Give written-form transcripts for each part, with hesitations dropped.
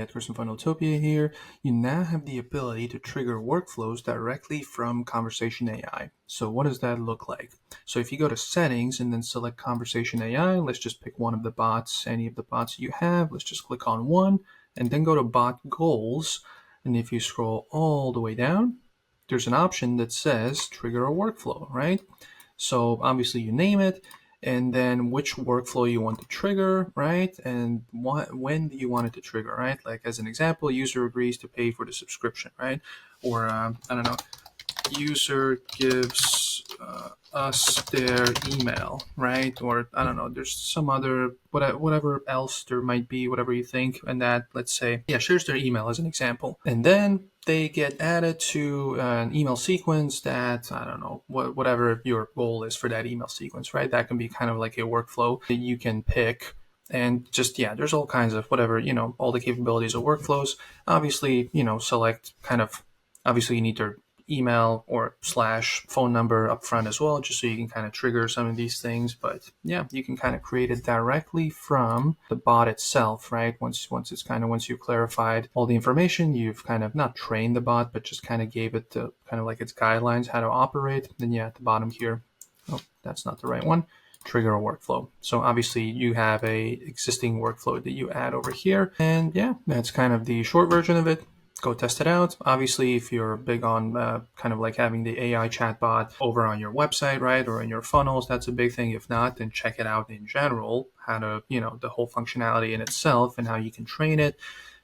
Edgar's from Funneltopia here. You now have the ability to trigger workflows directly from Conversation AI. So what does that look like? So if you go to settings and then select Conversation AI, let's just pick one of the bots, any of the bots you have. Let's just click on one and then go to bot goals. And if you scroll all the way down, there's an option that says trigger a workflow, right? So obviously you name it, and then which workflow you want to trigger, right? And when do you want it to trigger, right? Like as an example, user agrees to pay for the subscription, right? Or I don't know, user gives us their email, right? Or I don't know, there's some other, whatever else there might be, whatever you think, and that, let's say, yeah, shares their email as an example. And then they get added to an email sequence that, I don't know, whatever your goal is for that email sequence, right? That can be kind of like a workflow that you can pick. And just, yeah, there's all kinds of whatever, all the capabilities of workflows. Obviously, select kind of, obviously you need to email or / phone number up front as well, just so you can kind of trigger some of these things. But yeah, you can kind of create it directly from the bot itself, right? Once you've clarified all the information, you've kind of not trained the bot, but just kind of gave it the kind of like its guidelines, how to operate. Then yeah, at the bottom here, oh, that's not the right one. Trigger a workflow. So obviously you have a existing workflow that you add over here. And yeah, that's kind of the short version of it. Go test it out. Obviously, if you're big on kind of like having the AI chatbot over on your website, right, or in your funnels, that's a big thing. If not, then check it out in general, how to, the whole functionality in itself and how you can train it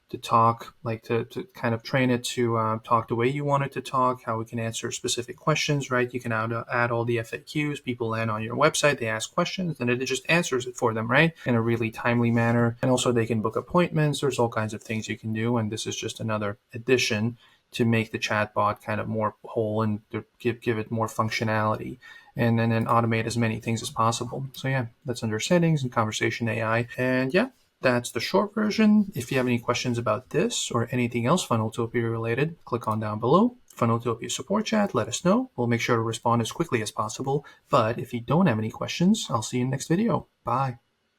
to talk, like to kind of train it to talk the way you want it to talk, how we can answer specific questions, right? You can add all the FAQs. People land on your website, they ask questions, and it just answers it for them, right? In a really timely manner. And also they can book appointments. There's all kinds of things you can do. And this is just another addition to make the chatbot kind of more whole and to give it more functionality. And then automate as many things as possible. So yeah, that's under settings and Conversation AI. And yeah, that's the short version. If you have any questions about this or anything else Funneltopia related, click on down below. Funneltopia support chat, let us know. We'll make sure to respond as quickly as possible. But if you don't have any questions, I'll see you in the next video. Bye.